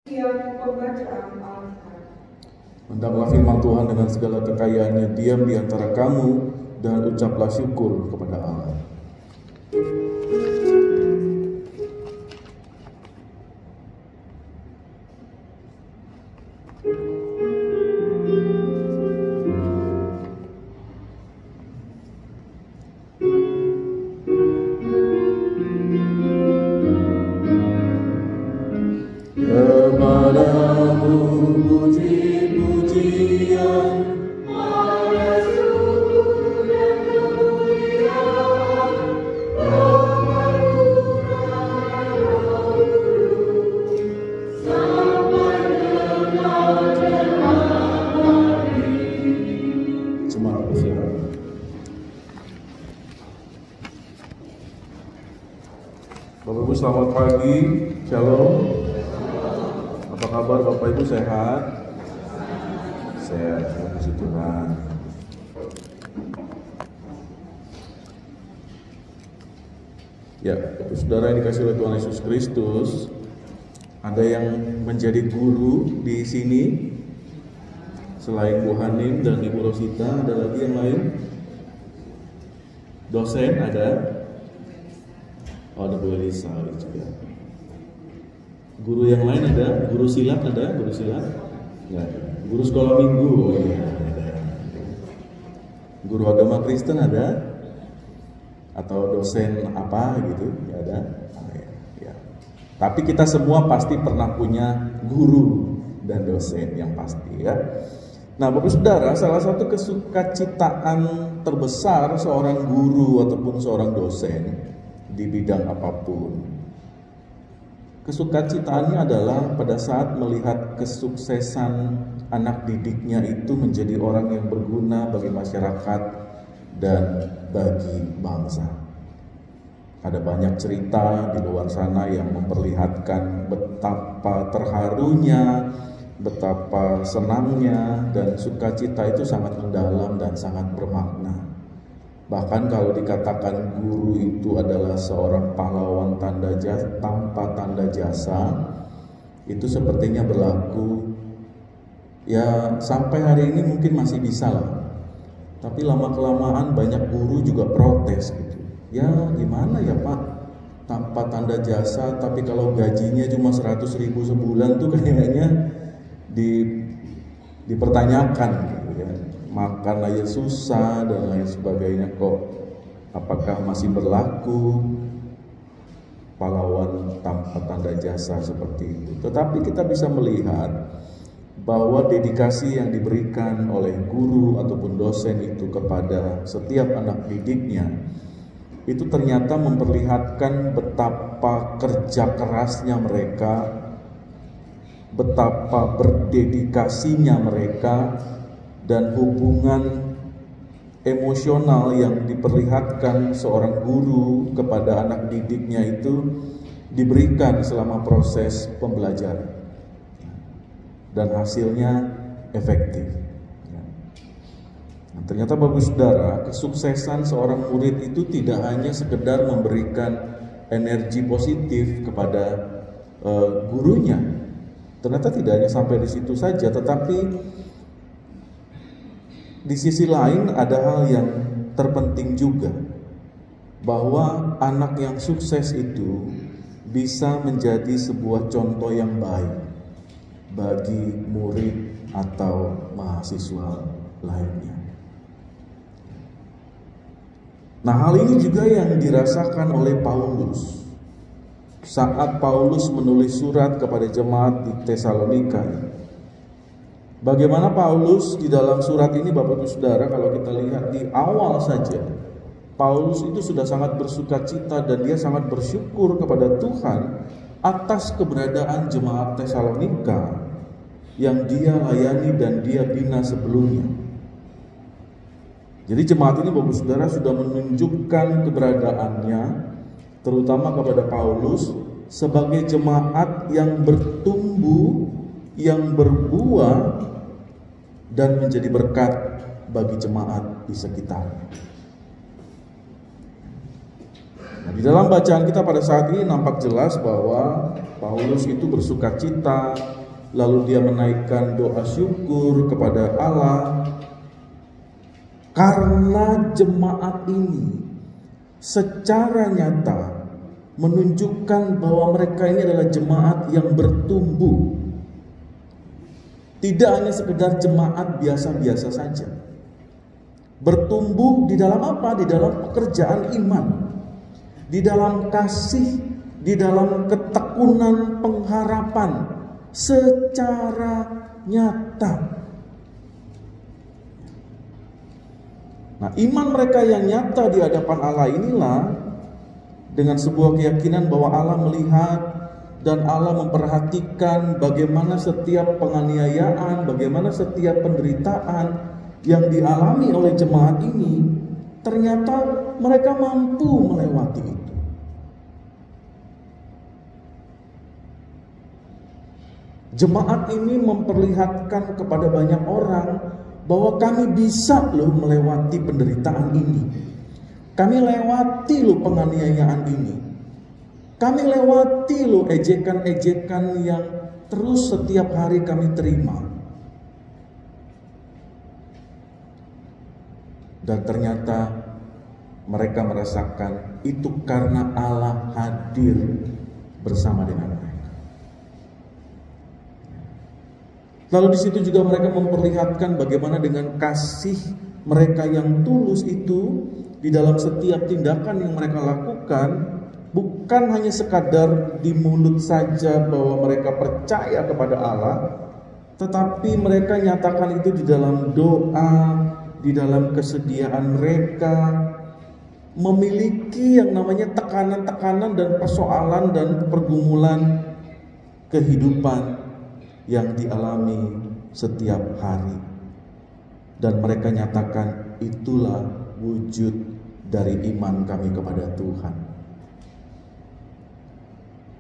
Pembacaan Alkitab. Hendaklah firman Tuhan dengan segala kekayaannya diam di antara kamu, dan ucaplah syukur kepada Allah. Kepadamu puji-pujian, Bapak Ibu selamat pagi, Shalom. Apa kabar Bapak Ibu, sehat? Sehat, puji Tuhan. Ya, saudara yang dikasih oleh Tuhan Yesus Kristus, ada yang menjadi guru di sini selain Bu Hanim dan Ibu Rosita, ada lagi yang lain? Dosen ada? Oh, ada Bu Elisa juga. Guru yang lain ada? Guru silat ada? Guru silat? Enggak ada. Guru sekolah minggu? Oh iya, ada. Guru agama Kristen ada? Atau dosen apa gitu? Ya ada. Ya. Tapi kita semua pasti pernah punya guru dan dosen yang pasti ya. Nah, Bapak Saudara, salah satu kesukacitaan terbesar seorang guru ataupun seorang dosen di bidang apapun, kesukacitaannya adalah pada saat melihat kesuksesan anak didiknya itu menjadi orang yang berguna bagi masyarakat dan bagi bangsa. Ada banyak cerita di luar sana yang memperlihatkan betapa terharunya, betapa senangnya, dan sukacita itu sangat mendalam dan sangat bermakna. Bahkan kalau dikatakan guru itu adalah seorang pahlawan tanpa tanda jasa, itu sepertinya berlaku ya sampai hari ini mungkin masih bisa lah. Tapi lama-kelamaan banyak guru juga protes gitu. Ya gimana ya Pak, tanpa tanda jasa, tapi kalau gajinya cuma 100.000 sebulan tuh kayaknya dipertanyakan gitu ya. Makan aja susah dan lain sebagainya, kok apakah masih berlaku pahlawan tanpa tanda jasa seperti itu? Tetapi kita bisa melihat bahwa dedikasi yang diberikan oleh guru ataupun dosen itu kepada setiap anak didiknya itu ternyata memperlihatkan betapa kerja kerasnya mereka, betapa berdedikasinya mereka, dan hubungan emosional yang diperlihatkan seorang guru kepada anak didiknya itu diberikan selama proses pembelajaran, dan hasilnya efektif. Nah, ternyata Bapak Saudara, kesuksesan seorang murid itu tidak hanya sekedar memberikan energi positif kepada gurunya. Ternyata tidak hanya sampai di situ saja, tetapi di sisi lain ada hal yang terpenting juga, bahwa anak yang sukses itu bisa menjadi sebuah contoh yang baik bagi murid atau mahasiswa lainnya. Nah, hal ini juga yang dirasakan oleh Paulus saat Paulus menulis surat kepada jemaat di Tesalonika. Bagaimana Paulus di dalam surat ini, Bapak Ibu Saudara, kalau kita lihat di awal saja, Paulus itu sudah sangat bersukacita dan dia sangat bersyukur kepada Tuhan atas keberadaan jemaat Tesalonika yang dia layani dan dia bina sebelumnya. Jadi jemaat ini, Bapak Ibu Saudara, sudah menunjukkan keberadaannya terutama kepada Paulus sebagai jemaat yang bertumbuh, yang berbuah, dan menjadi berkat bagi jemaat di sekitarnya. Nah, di dalam bacaan kita pada saat ini nampak jelas bahwa Paulus itu bersukacita, lalu dia menaikkan doa syukur kepada Allah karena jemaat ini secara nyata menunjukkan bahwa mereka ini adalah jemaat yang bertumbuh. Tidak hanya sekedar jemaat biasa-biasa saja. Bertumbuh di dalam apa? Di dalam pekerjaan iman, di dalam kasih, di dalam ketekunan pengharapan secara nyata. Nah, iman mereka yang nyata di hadapan Allah inilah dengan sebuah keyakinan bahwa Allah melihat dan Allah memperhatikan bagaimana setiap penganiayaan, bagaimana setiap penderitaan yang dialami oleh jemaat ini, ternyata mereka mampu melewati itu. Jemaat ini memperlihatkan kepada banyak orang bahwa kami bisa loh melewati penderitaan ini. Kami lewati loh penganiayaan ini. Kami lewati loh ejekan-ejekan yang terus setiap hari kami terima. Dan ternyata mereka merasakan itu karena Allah hadir bersama dengan mereka. Lalu di situ juga mereka memperlihatkan bagaimana dengan kasih mereka yang tulus itu di dalam setiap tindakan yang mereka lakukan, bukan hanya sekadar di mulut saja bahwa mereka percaya kepada Allah, tetapi mereka nyatakan itu di dalam doa, di dalam kesediaan mereka, memiliki yang namanya tekanan-tekanan dan persoalan dan pergumulan kehidupan yang dialami setiap hari. Dan mereka nyatakan itulah wujud dari iman kami kepada Tuhan.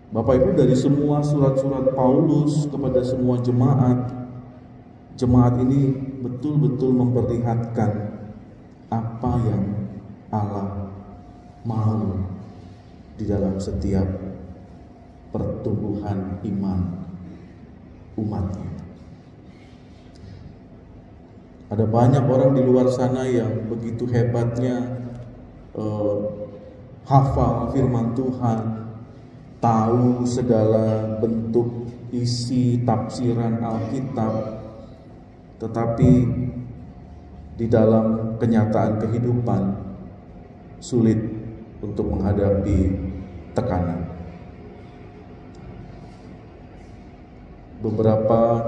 Bapak Ibu, dari semua surat-surat Paulus kepada semua jemaat ini betul-betul memperlihatkan apa yang Allah mau di dalam setiap pertumbuhan iman umatnya. Ada banyak orang di luar sana yang begitu hebatnya hafal firman Tuhan, tahu segala bentuk isi tafsiran Alkitab, tetapi di dalam kenyataan kehidupan sulit untuk menghadapi tekanan. Beberapa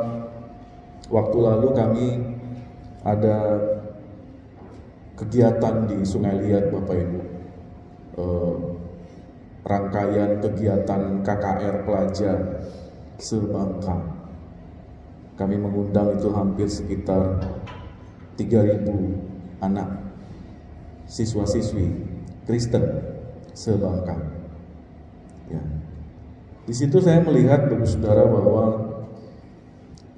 waktu lalu kami ada kegiatan di Sungai Liat, Bapak Ibu, rangkaian kegiatan KKR pelajar se-Bangka. Kami mengundang itu hampir sekitar 3.000 anak siswa-siswi Kristen se-Bangka. Ya. Di situ saya melihat, Bapak Saudara, bahwa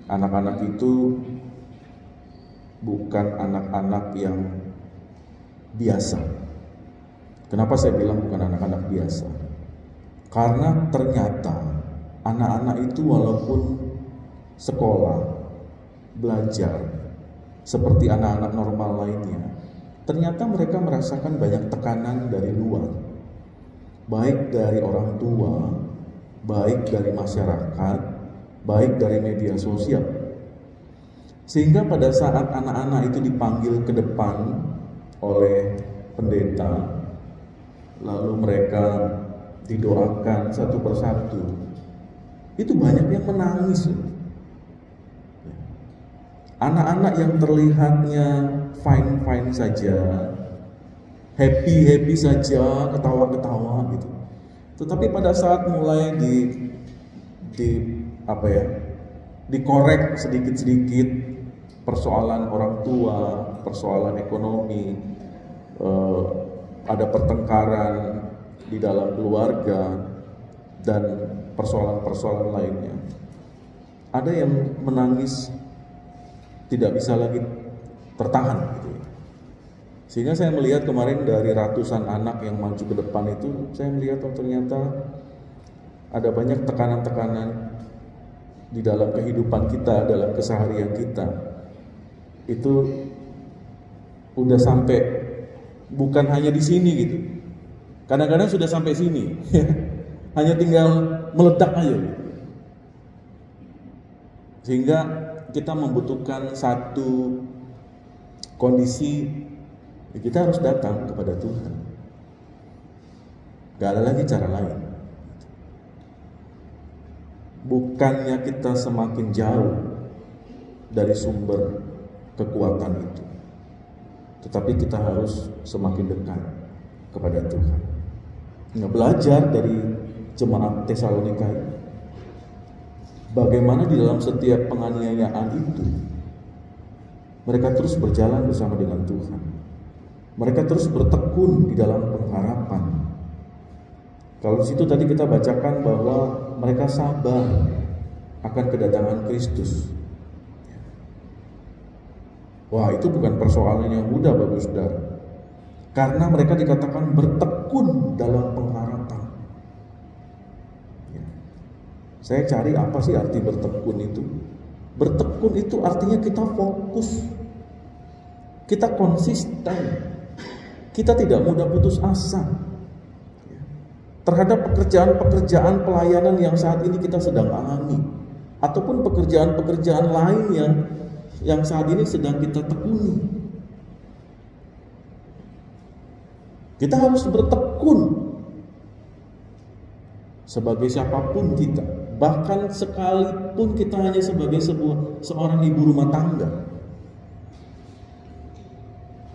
anak-anak itu bukan anak-anak yang biasa. Kenapa saya bilang bukan anak-anak biasa? Karena ternyata anak-anak itu walaupun sekolah, belajar seperti anak-anak normal lainnya, ternyata mereka merasakan banyak tekanan dari luar, baik dari orang tua, baik dari masyarakat, baik dari media sosial. Sehingga pada saat anak-anak itu dipanggil ke depan oleh pendeta, lalu mereka didoakan satu persatu, itu banyak yang menangis. Anak-anak yang terlihatnya fine-fine saja, happy-happy saja, ketawa-ketawa gitu. Tetapi pada saat mulai dikorek sedikit-sedikit persoalan orang tua, persoalan ekonomi, ada pertengkaran di dalam keluarga dan persoalan-persoalan lainnya, ada yang menangis tidak bisa lagi tertahan gitu ya. Sehingga saya melihat kemarin dari ratusan anak yang maju ke depan itu, saya melihat ternyata ada banyak tekanan-tekanan di dalam kehidupan kita, dalam keseharian kita. Itu udah sampai bukan hanya di sini gitu. Kadang-kadang sudah sampai sini. Hanya tinggal meledak aja gitu. Sehingga kita membutuhkan satu kondisi, kita harus datang kepada Tuhan. Gak ada lagi cara lain. Bukannya kita semakin jauh dari sumber kekuatan itu, tetapi kita harus semakin dekat kepada Tuhan. Belajar dari jemaat Tesalonika ini, bagaimana di dalam setiap penganiayaan itu mereka terus berjalan bersama dengan Tuhan. Mereka terus bertekun di dalam pengharapan. Kalau di situ tadi kita bacakan bahwa mereka sabar akan kedatangan Kristus. Wah, itu bukan persoalan yang mudah Bapak Saudara. Karena mereka dikatakan bertekun dalam pengharapan. Saya cari apa sih arti bertekun itu? Bertekun itu artinya kita fokus, kita konsisten, kita tidak mudah putus asa terhadap pekerjaan-pekerjaan pelayanan yang saat ini kita sedang alami, ataupun pekerjaan-pekerjaan lain yang saat ini sedang kita tekuni. Kita harus bertekun sebagai siapapun kita, bahkan sekalipun kita hanya sebagai seorang ibu rumah tangga.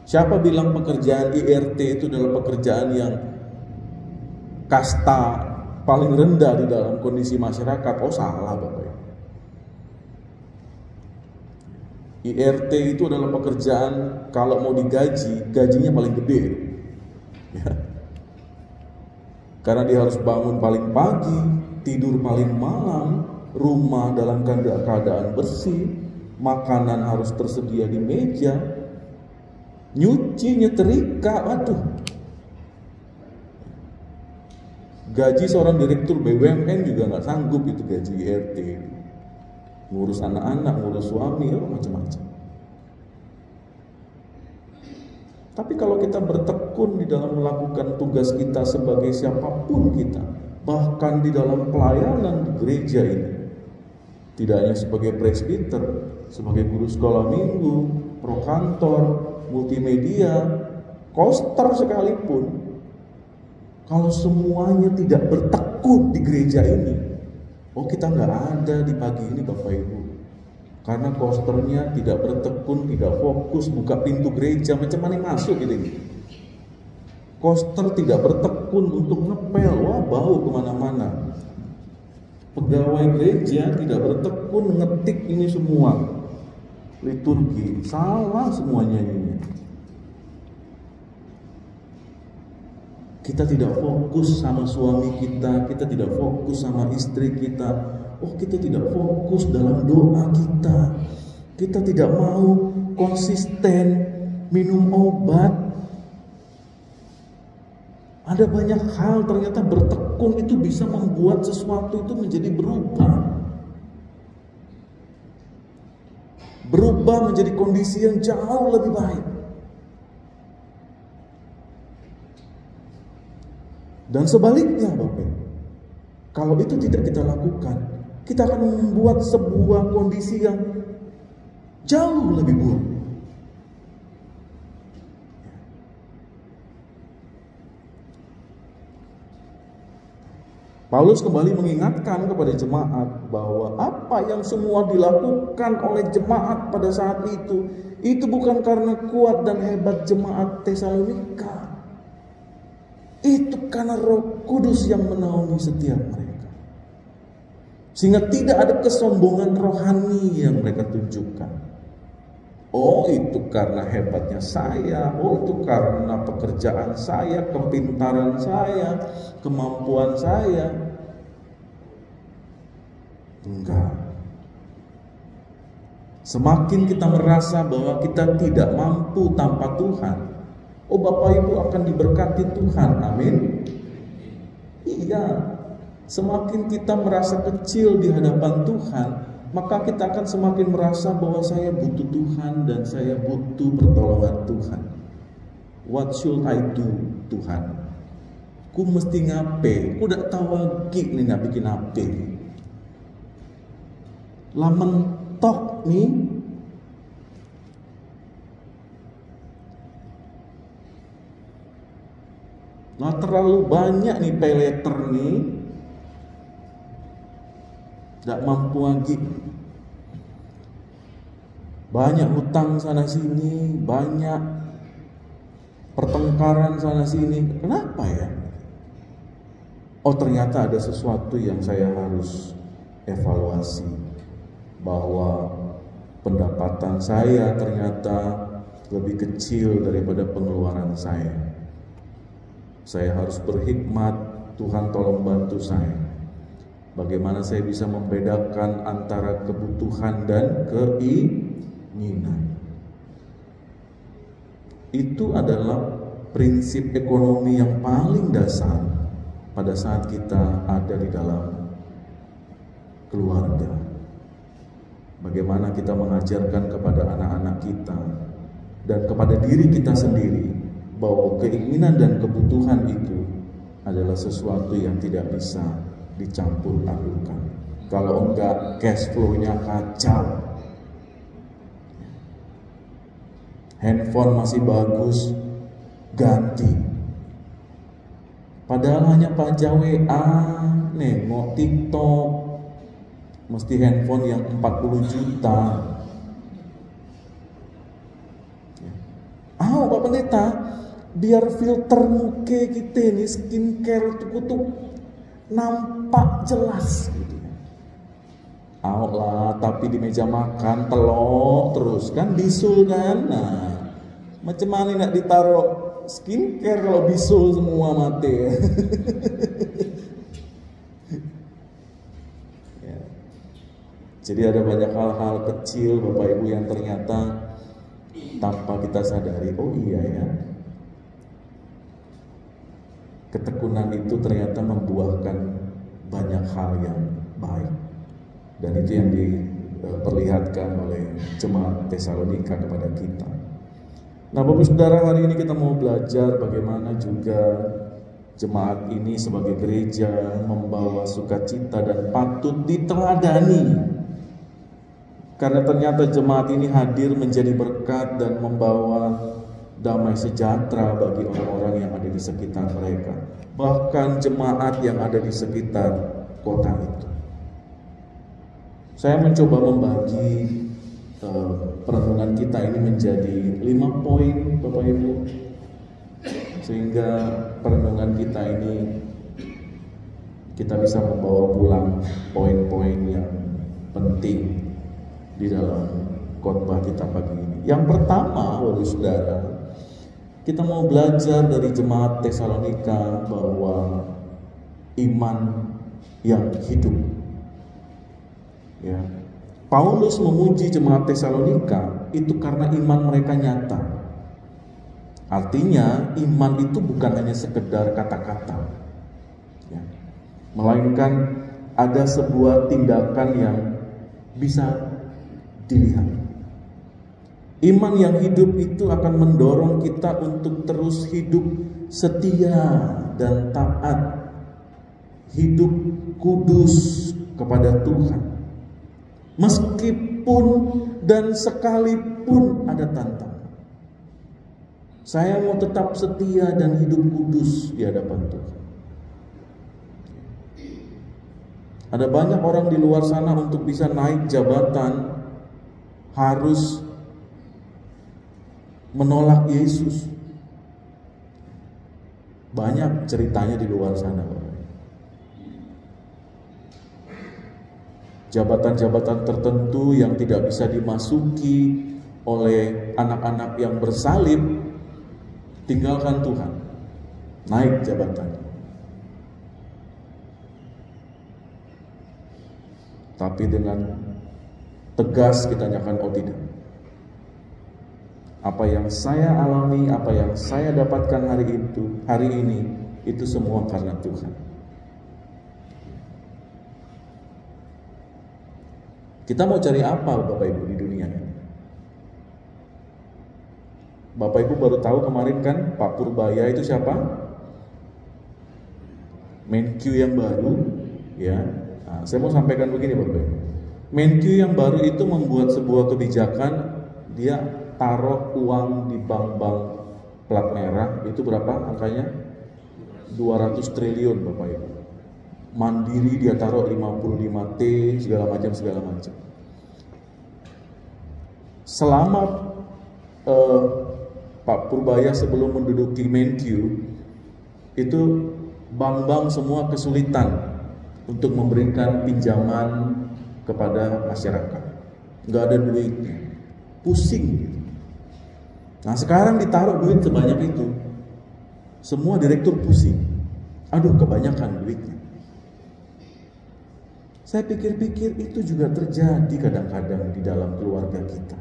Siapa bilang pekerjaan IRT itu adalah pekerjaan yang kasta paling rendah di dalam kondisi masyarakat? Oh, salah Bapak. IRT itu adalah pekerjaan kalau mau digaji, gajinya paling gede. Ya. Karena dia harus bangun paling pagi, tidur paling malam, rumah dalam keadaan bersih, makanan harus tersedia di meja, nyuci, nyetrika, aduh. Gaji seorang direktur BUMN juga nggak sanggup itu gaji IRT. Ngurus anak-anak, ngurus suami, macam-macam. Tapi kalau kita bertekun di dalam melakukan tugas kita sebagai siapapun kita, bahkan di dalam pelayanan di gereja ini, tidak hanya sebagai presbiter, sebagai guru sekolah minggu, prokantor, multimedia, koster sekalipun, kalau semuanya tidak bertekun di gereja ini, oh kita nggak ada di pagi ini Bapak Ibu. Karena kosternya tidak bertekun, tidak fokus, buka pintu gereja, macam mana masuk gitu. Koster tidak bertekun untuk ngepel, wah bau kemana-mana. Pegawai gereja tidak bertekun ngetik ini semua liturgi, salah semuanya ini. Kita tidak fokus sama suami kita tidak fokus sama istri kita. Oh, kita tidak fokus dalam doa kita tidak mau konsisten minum obat. Ada banyak hal ternyata bertekun itu bisa membuat sesuatu itu menjadi berubah menjadi kondisi yang jauh lebih baik. Dan sebaliknya Bapak, kalau itu tidak kita lakukan, kita akan membuat sebuah kondisi yang jauh lebih buruk. Paulus kembali mengingatkan kepada jemaat bahwa apa yang semua dilakukan oleh jemaat pada saat itu bukan karena kuat dan hebat jemaat Tesalonika. Itu karena Roh Kudus yang menaungi setiap mereka. Sehingga tidak ada kesombongan rohani yang mereka tunjukkan. Oh, itu karena hebatnya saya. Oh, itu karena pekerjaan saya, kepintaran saya, kemampuan saya. Enggak. Semakin kita merasa bahwa kita tidak mampu tanpa Tuhan, Oh, Bapak Ibu akan diberkati Tuhan, amin. Iya, semakin kita merasa kecil di hadapan Tuhan, maka kita akan semakin merasa bahwa saya butuh Tuhan dan saya butuh pertolongan Tuhan. What should I do, Tuhan? Ku mesti ngape? Ku dak tahu lagi nih nak bikin ape. Lah mentok nih. Nah, terlalu banyak nih pay letter nih, tidak mampu lagi. Banyak hutang sana sini, banyak pertengkaran sana sini. Kenapa ya? Oh, ternyata ada sesuatu yang saya harus evaluasi, bahwa pendapatan saya ternyata lebih kecil daripada pengeluaran saya. Saya harus berhikmat, Tuhan tolong bantu saya. Bagaimana saya bisa membedakan antara kebutuhan dan keinginan. Itu adalah prinsip ekonomi yang paling dasar pada saat kita ada di dalam keluarga. Bagaimana kita mengajarkan kepada anak-anak kita dan kepada diri kita sendiri bahwa keinginan dan kebutuhan itu adalah sesuatu yang tidak bisa dicampur adukan. Kalau enggak, cash flow-nya kacau. Handphone masih bagus, ganti. Padahal hanya pajak WA, nengok TikTok, mesti handphone yang 40 juta. Pak Pendeta, biar filter muka kita ini skincare tuh nampak jelas gitu. Lah, tapi di meja makan telok terus kan, bisul kan. Nah, macam mana nak ditaruh skincare kalau bisul semua mati. Ya. Jadi ada banyak hal-hal kecil Bapak Ibu yang ternyata tanpa kita sadari, oh iya ya, ketekunan itu ternyata membuahkan banyak hal yang baik. Dan itu yang diperlihatkan oleh jemaat Tesalonika kepada kita. Nah, Bapak Saudara, hari ini kita mau belajar bagaimana juga jemaat ini sebagai gereja membawa sukacita dan patut diteladani. Karena ternyata jemaat ini hadir menjadi berkat dan membawa damai sejahtera bagi orang-orang yang ada di sekitar mereka. Bahkan jemaat yang ada di sekitar kota itu. Saya mencoba membagi perenungan kita ini menjadi 5 poin Bapak Ibu, sehingga perenungan kita ini kita bisa membawa pulang poin-poin yang penting di dalam khotbah kita pagi ini. Yang pertama, Bapak Saudara, kita mau belajar dari jemaat Tesalonika bahwa iman yang hidup. Ya. Paulus memuji jemaat Tesalonika itu karena iman mereka nyata. Artinya iman itu bukan hanya sekedar kata-kata, ya, melainkan ada sebuah tindakan yang bisa dilihat. Iman yang hidup itu akan mendorong kita untuk terus hidup setia dan taat, hidup kudus kepada Tuhan, meskipun dan sekalipun ada tantangan. Saya mau tetap setia dan hidup kudus di hadapan Tuhan. Ada banyak orang di luar sana untuk bisa naik jabatan harus menolak Yesus. Banyak ceritanya di luar sana, Bapak. Jabatan-jabatan tertentu yang tidak bisa dimasuki oleh anak-anak yang bersalib, tinggalkan Tuhan, naik jabatan. Tapi dengan tegas kita nyatakan, oh tidak, Apa yang saya alami, apa yang saya dapatkan hari ini, itu semua karena Tuhan. Kita mau cari apa Bapak Ibu di dunia ini? Bapak Ibu baru tahu kemarin kan Pak Purbaya itu siapa? Menkyu yang baru, ya. Nah, saya mau sampaikan begini Bapak Ibu. Menkyu yang baru itu membuat sebuah kebijakan, dia taruh uang di bank-bank plat merah, itu berapa angkanya? 200 triliun Bapak Ibu. Mandiri dia taruh 55T, segala macam. Selama Pak Purbaya sebelum menduduki Menkyu, itu bank-bank semua kesulitan untuk memberikan pinjaman kepada masyarakat. Nggak ada duitnya, pusing gitu. Nah sekarang ditaruh duit sebanyak itu, semua direktur pusing. Aduh kebanyakan duitnya. Saya pikir-pikir itu juga terjadi kadang-kadang di dalam keluarga kita.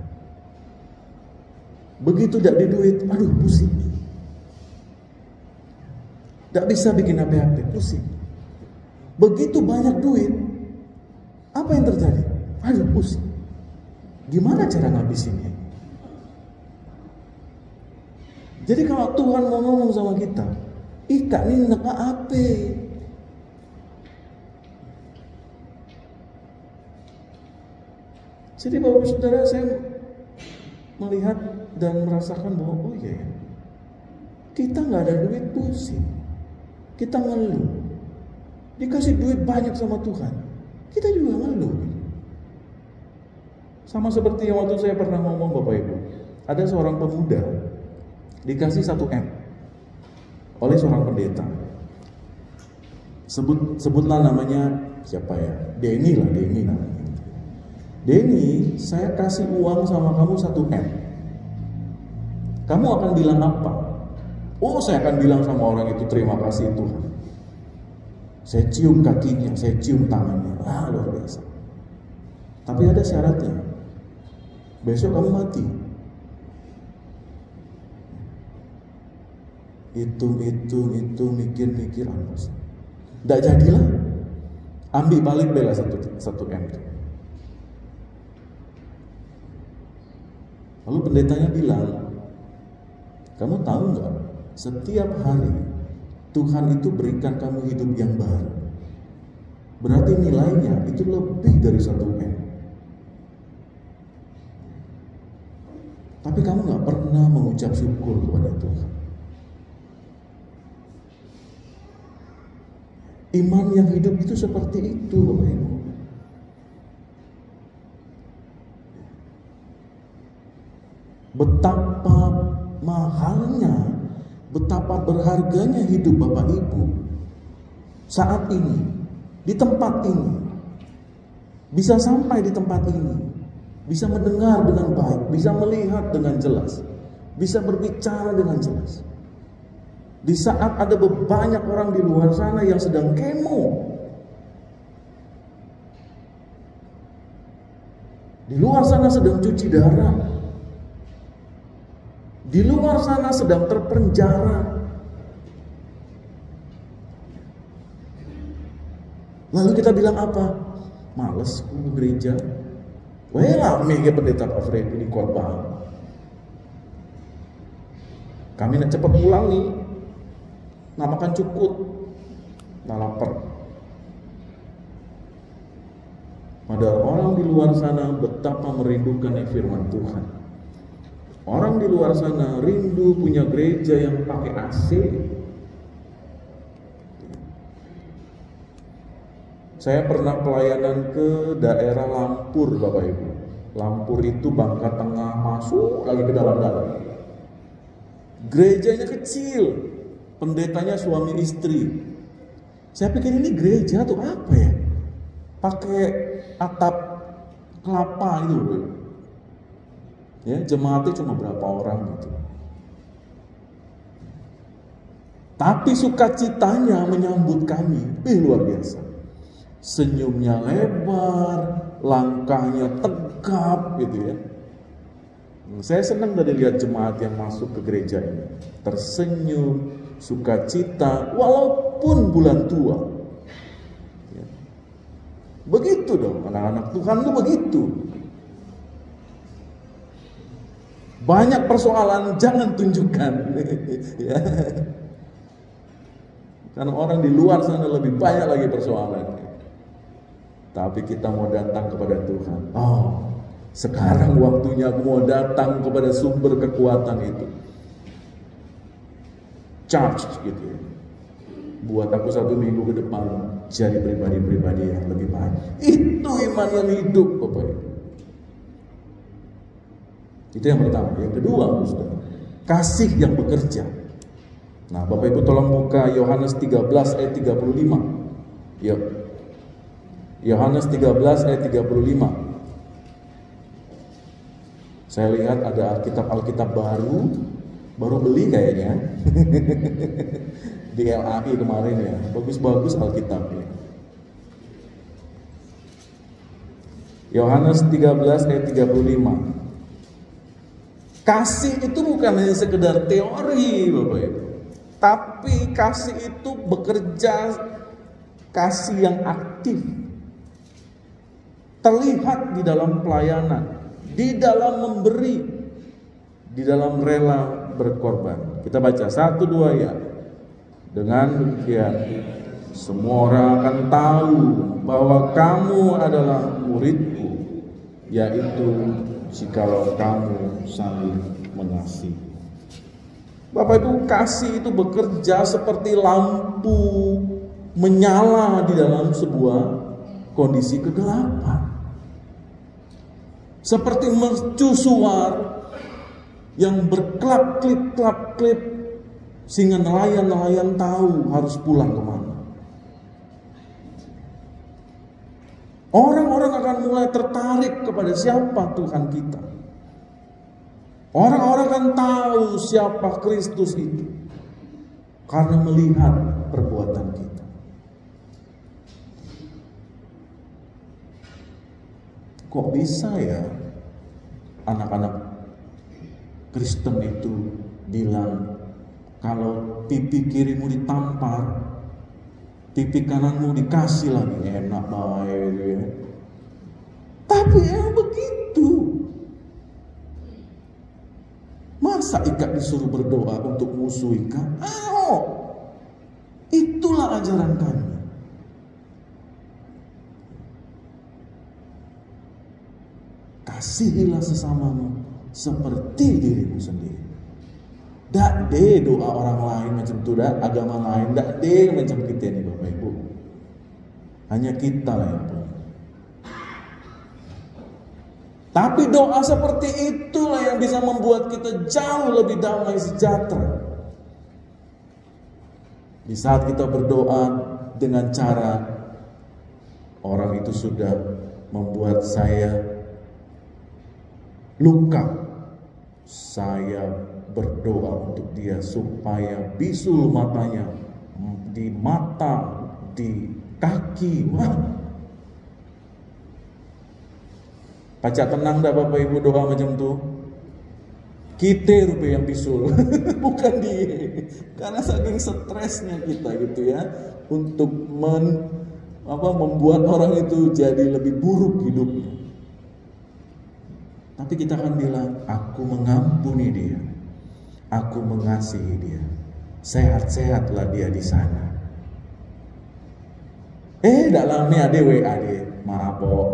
Begitu tidak di duit, aduh pusing. Tidak bisa bikin apa-apa, pusing. Begitu banyak duit, apa yang terjadi? Aduh pusing. Gimana cara ngabisinnya? Jadi kalau Tuhan mau ngomong sama kita, ika ini neka apa? Jadi Bapak Saudara, saya melihat dan merasakan bahwa oh iya ya, kita nggak ada duit pusing, kita ngeluh. Dikasih duit banyak sama Tuhan, kita juga ngeluh. Sama seperti yang waktu saya pernah ngomong Bapak Ibu, ada seorang pemuda dikasih 1 M oleh seorang pendeta. Sebutlah namanya siapa ya? Denny namanya. Denny, saya kasih uang sama kamu 1 M. Kamu akan bilang apa? Oh, saya akan bilang sama orang itu terima kasih Tuhan. Saya cium kakinya, saya cium tangannya. Luar biasa. Tapi ada syaratnya. Besok kamu mati. Itu mikir ampun. Nggak jadilah. Ambil balik bela 1 M itu. Lalu pendetanya bilang, kamu tahu nggak? Setiap hari Tuhan itu berikan kamu hidup yang baru. Berarti nilainya itu lebih dari 1 M. Tapi kamu nggak pernah mengucap syukur kepada Tuhan. Iman yang hidup itu seperti itu, Bapak Ibu. Betapa mahalnya, betapa berharganya hidup Bapak Ibu saat ini, di tempat ini, bisa sampai di tempat ini, bisa mendengar dengan baik, bisa melihat dengan jelas, bisa berbicara dengan jelas. Di saat ada banyak orang di luar sana yang sedang kemo, di luar sana sedang cuci darah, di luar sana sedang terpenjara. Lalu kita bilang apa? Males ke gereja. Wah, rame ke pendeta Pak Fred di khotbah. Kami nak cepat pulang nih. Nggak makan cukup. Nggak lapar. Padahal orang di luar sana betapa merindukan firman Tuhan. Orang di luar sana rindu punya gereja yang pakai AC. Saya pernah pelayanan ke daerah Lampur, Bapak Ibu. Lampur itu Bangka Tengah, masuk lagi ke dalam-dalam. Gerejanya kecil, pendetanya suami istri. Saya pikir ini gereja atau apa ya? Pakai atap kelapa itu. Ya, jemaatnya cuma berapa orang gitu. Tapi sukacitanya menyambut kami, luar biasa. Senyumnya lebar, langkahnya tegap gitu ya. Saya senang tadi lihat jemaat yang masuk ke gereja ini, tersenyum, sukacita, walaupun bulan tua. Ya. Begitu dong, anak-anak Tuhan itu begitu. Banyak persoalan jangan tunjukkan. Ya. Karena orang di luar sana lebih banyak lagi persoalan. Tapi kita mau datang kepada Tuhan. Oh, sekarang waktunya aku mau datang kepada sumber kekuatan itu. Charge gitu ya. Buat aku 1 minggu ke depan jadi pribadi-pribadi yang lebih baik. Itu iman yang hidup, Bapak Ibu. Itu yang pertama. Yang kedua, Saudara, kasih yang bekerja. Nah, Bapak Ibu tolong buka Yohanes 13 ayat 35. Yuk. Yohanes 13 ayat 35. Saya lihat ada Alkitab baru beli kayaknya. Di LAI kemarin ya. Bagus-bagus Alkitabnya. Yohanes 13 ayat 35. Kasih itu bukan hanya sekedar teori, Bapak Ibu. Tapi kasih itu bekerja, kasih yang aktif. Terlihat di dalam pelayanan, di dalam memberi, di dalam rela berkorban. Kita baca 1-2 ya. Dengan demikian semua orang akan tahu bahwa kamu adalah muridku, yaitu jikalau kamu saling mengasihi. Bapak Ibu, kasih itu bekerja seperti lampu menyala di dalam sebuah kondisi kegelapan. Seperti mercusuar yang berklap-klip sehingga nelayan-nelayan tahu harus pulang kemana. Orang-orang akan mulai tertarik kepada siapa Tuhan kita. Orang-orang akan tahu siapa Kristus itu karena melihat perbuatan kita. Kok bisa ya anak-anak Kristen itu bilang kalau pipi kirimu ditampar, pipi kananmu dikasih lagi, enak baik ya. Tapi emang begitu. Masa Ika disuruh berdoa untuk musuh Ika? Itulah ajaran kami. Kasihilah sesamamu seperti dirimu sendiri. Tak deh doa orang lain macam itu, dah agama lain, tak deh macam kita ini Bapak Ibu. Hanya kita lah yang punya. Tapi doa seperti itulah yang bisa membuat kita jauh lebih damai sejahtera. Di saat kita berdoa dengan cara orang itu sudah membuat saya luka, saya berdoa untuk dia supaya bisul matanya, di mata, di kaki. Wah, pacak tenang dah Bapak Ibu doa macam tu. Kita rupa yang bisul, bukan dia. Karena saking stresnya kita gitu ya, untuk membuat orang itu jadi lebih buruk hidupnya. Tapi kita akan bilang, aku mengampuni dia, aku mengasihi dia, sehat-sehatlah dia di sana. Dalamnya ada WA dia, maaf kok,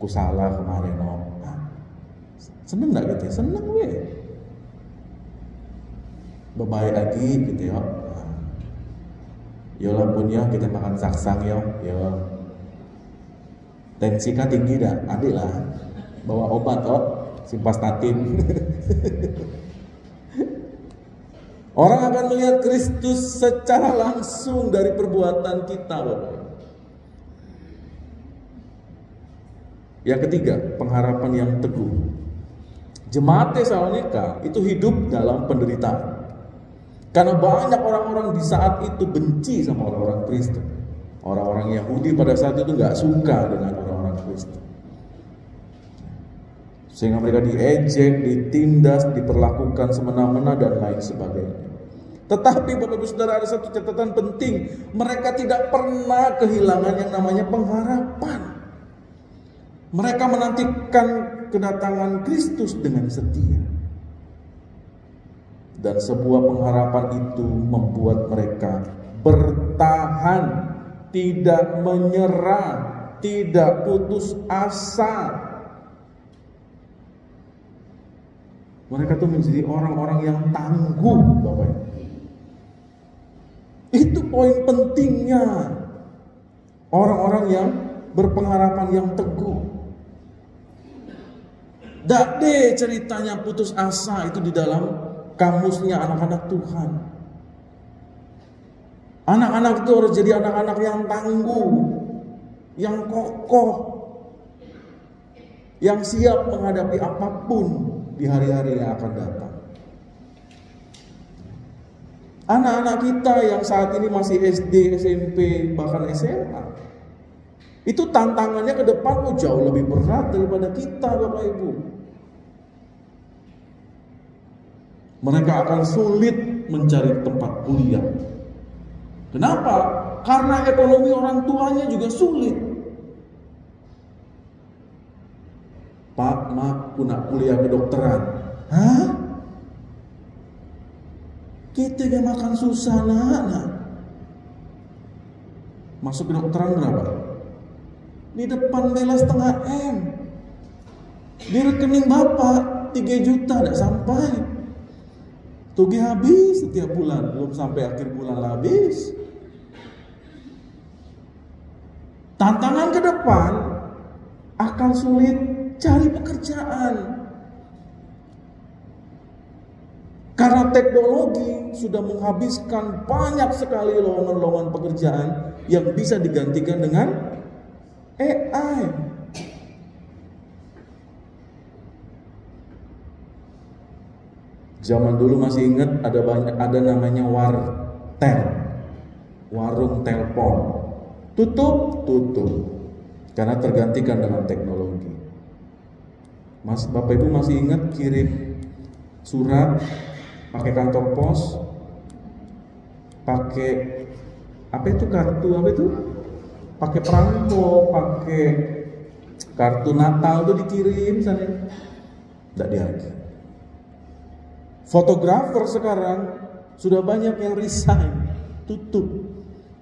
ku salah kemarin no. Seneng gak gitu ya? Seneng weh. Bebaik lagi gitu ya. Yolah pun ya kita makan saksang ya. Tensi kan tinggi dah, adik lah. Bawa obat simvastatin. Orang akan melihat Kristus secara langsung dari perbuatan kita, Bapak. Yang ketiga, pengharapan yang teguh. Jemaat Tesalonika itu hidup dalam penderitaan. Karena banyak orang-orang di saat itu benci sama orang-orang Kristen. Orang-orang Yahudi pada saat itu gak suka dengan orang-orang Kristen. Sehingga mereka diejek, ditindas, diperlakukan semena-mena dan lain sebagainya. Tetapi Bapak Ibu Saudara, ada satu catatan penting. Mereka tidak pernah kehilangan yang namanya pengharapan. Mereka menantikan kedatangan Kristus dengan setia. Dan sebuah pengharapan itu membuat mereka bertahan, tidak menyerah, tidak putus asa. Mereka tuh menjadi orang-orang yang tangguh, Bapak Ibu. Itu poin pentingnya orang-orang yang berpengharapan, yang teguh. Tidak deh ceritanya putus asa itu di dalam kamusnya anak-anak Tuhan. Anak-anak itu harus jadi anak-anak yang tangguh, yang kokoh, yang siap menghadapi apapun di hari-hari yang akan datang. Anak-anak kita yang saat ini masih SD, SMP, bahkan SMA, itu tantangannya ke depan jauh lebih berat daripada kita, Bapak Ibu. Mereka akan sulit mencari tempat kuliah. Kenapa? Karena ekonomi orang tuanya juga sulit. Pak, aku nak kuliah kedokteran. Hah? Kita yang makan susah nak. Masuk kedokteran berapa? Di depan bela setengah M. Di rekening bapak 3 juta tidak sampai. Tugi habis setiap bulan, belum sampai akhir bulan habis. Tantangan ke depan akan sulit cari pekerjaan. Karena teknologi sudah menghabiskan banyak sekali lowongan-lowongan pekerjaan yang bisa digantikan dengan AI. Zaman dulu masih ingat ada namanya wartel, warung telepon. Tutup karena tergantikan dengan teknologi. Mas, Bapak Ibu masih ingat kirim surat pakai kantor pos, pakai apa itu kartu apa itu? Pakai perangko, pakai kartu Natal itu dikirim sana. Tidak lagi. Fotografer sekarang sudah banyak yang resign, tutup.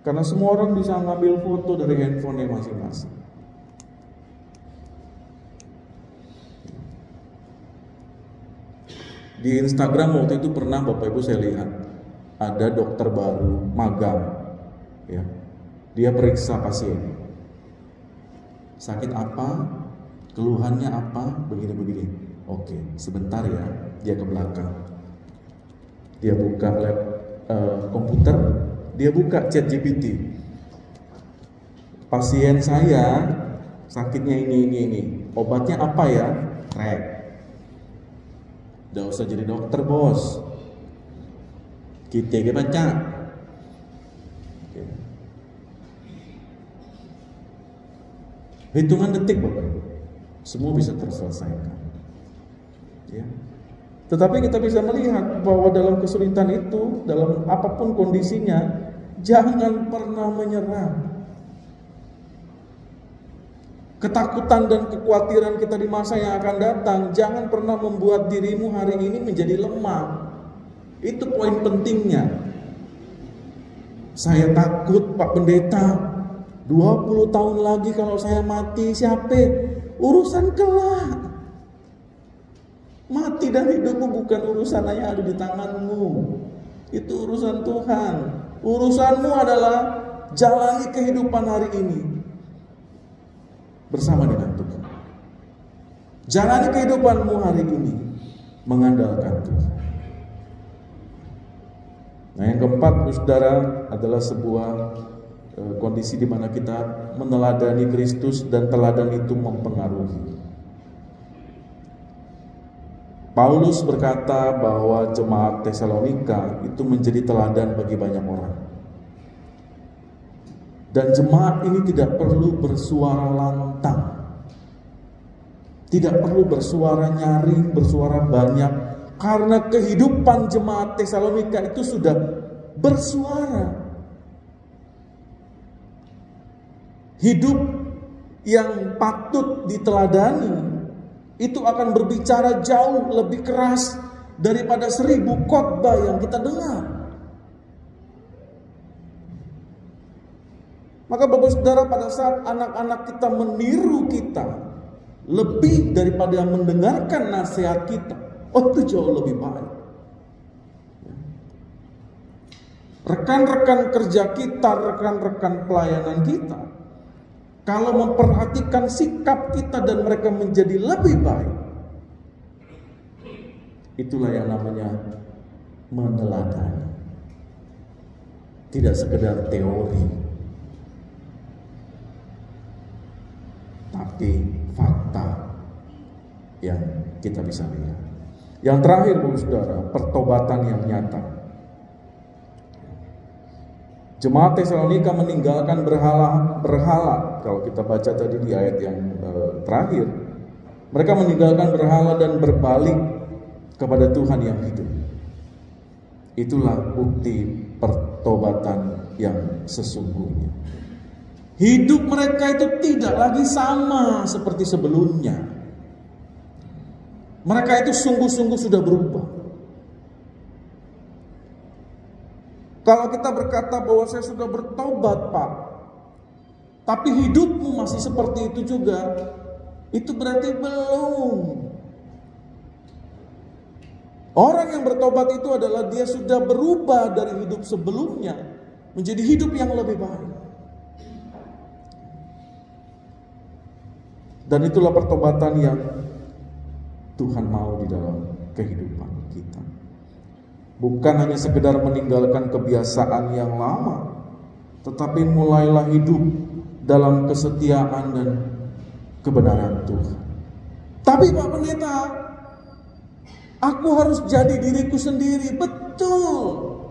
Karena semua orang bisa ngambil foto dari handphone masing-masing. Di Instagram waktu itu pernah Bapak Ibu saya lihat ada dokter baru magang, ya. Dia periksa pasien. Sakit apa? Keluhannya apa? Begini-begini. Oke, sebentar ya. Dia ke belakang. Dia buka komputer, dia buka ChatGPT. Pasien saya sakitnya ini. Obatnya apa ya? Rek. Udah usah jadi dokter, bos. Kita baca. Hitungan detik, Bapak. Semua bisa terselesaikan. Ya. Tetapi kita bisa melihat bahwa dalam kesulitan itu, dalam apapun kondisinya, jangan pernah menyerah. Ketakutan dan kekhawatiran kita di masa yang akan datang jangan pernah membuat dirimu hari ini menjadi lemah. Itu poin pentingnya. Saya takut, Pak Pendeta, 20 tahun lagi kalau saya mati, siapa? Urusan kelak. Mati dan hidupmu bukan urusan yang ada di tanganmu. Itu urusan Tuhan. Urusanmu adalah jalani kehidupan hari ini bersama dengan Tuhan. Jalani kehidupanmu hari ini mengandalkan Tuhan. Nah, yang keempat, saudara, adalah sebuah kondisi di mana kita meneladani Kristus dan teladan itu mempengaruhi. Paulus berkata bahwa jemaat Tesalonika itu menjadi teladan bagi banyak orang. Dan jemaat ini tidak perlu bersuara lantang. Tidak perlu bersuara nyaring, bersuara banyak, karena kehidupan jemaat Tesalonika itu sudah bersuara. Hidup yang patut diteladani itu akan berbicara jauh lebih keras daripada 1000 khotbah yang kita dengar. Maka Bapak Saudara, pada saat anak-anak kita meniru kita, lebih daripada mendengarkan nasihat kita, itu jauh lebih baik. Rekan-rekan kerja kita, rekan-rekan pelayanan kita, kalau memperhatikan sikap kita dan mereka menjadi lebih baik, itulah yang namanya meneladani. Tidak sekedar teori, tapi fakta yang kita bisa lihat. Yang terakhir, Bapak Saudara, pertobatan yang nyata. Jemaat Tesalonika meninggalkan berhala. Kalau kita baca tadi di ayat yang terakhir, mereka meninggalkan berhala dan berbalik kepada Tuhan yang hidup. Itulah bukti pertobatan yang sesungguhnya. Hidup mereka itu tidak lagi sama seperti sebelumnya. Mereka itu sungguh-sungguh sudah berubah. Kalau kita berkata bahwa saya sudah bertobat, Pak, tapi hidupmu masih seperti itu juga, itu berarti belum. Orang yang bertobat itu adalah dia sudah berubah dari hidup sebelumnya menjadi hidup yang lebih baik. Dan itulah pertobatan yang Tuhan mau di dalam kehidupan kita. Bukan hanya sekedar meninggalkan kebiasaan yang lama, tetapi mulailah hidup dalam kesetiaan dan kebenaran Tuhan. Tapi Pak Pendeta, aku harus jadi diriku sendiri. Betul.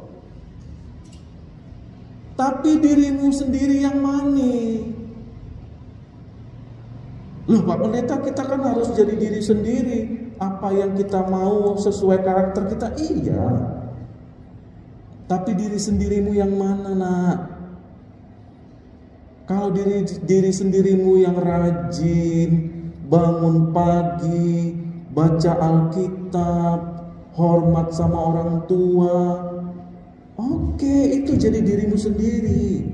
Tapi dirimu sendiri yang mana? Loh Pak Pendeta, kita kan harus jadi diri sendiri. Apa yang kita mau sesuai karakter kita, iya. Tapi diri sendirimu yang mana, Nak? Kalau diri sendirimu yang rajin, bangun pagi, baca Alkitab, hormat sama orang tua, oke, itu jadi dirimu sendiri.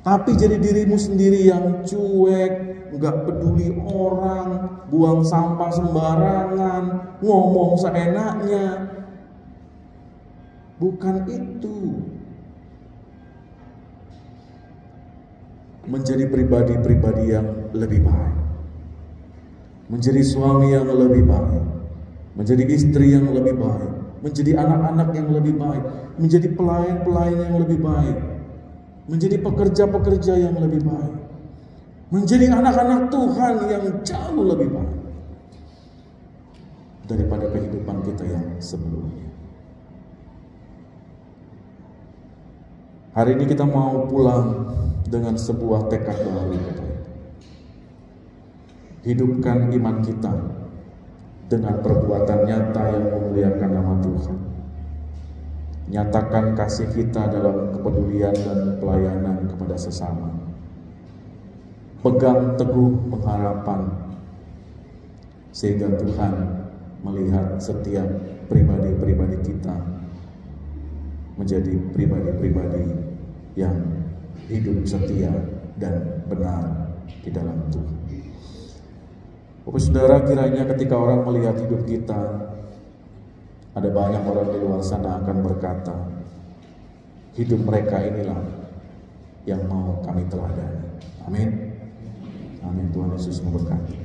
Tapi jadi dirimu sendiri yang cuek, gak peduli orang, buang sampah sembarangan, ngomong seenaknya, bukan itu. Menjadi pribadi-pribadi yang lebih baik, menjadi suami yang lebih baik, menjadi istri yang lebih baik, menjadi anak-anak yang lebih baik, menjadi pelayan-pelayan yang lebih baik, menjadi pekerja-pekerja yang lebih baik, menjadi anak-anak Tuhan yang jauh lebih baik daripada kehidupan kita yang sebelumnya. Hari ini kita mau pulang dengan sebuah tekad baru. Hidupkan iman kita dengan perbuatan nyata yang memuliakan nama Tuhan. Nyatakan kasih kita dalam kepedulian dan pelayanan kepada sesama. Pegang teguh pengharapan, sehingga Tuhan melihat setiap pribadi-pribadi kita menjadi pribadi-pribadi yang hidup setia dan benar di dalam Tuhan. Bapak Saudara, kiranya ketika orang melihat hidup kita, ada banyak orang di luar sana akan berkata, hidup mereka inilah yang mau kami teladani. Amin. Amin. Tuhan Yesus memberkati.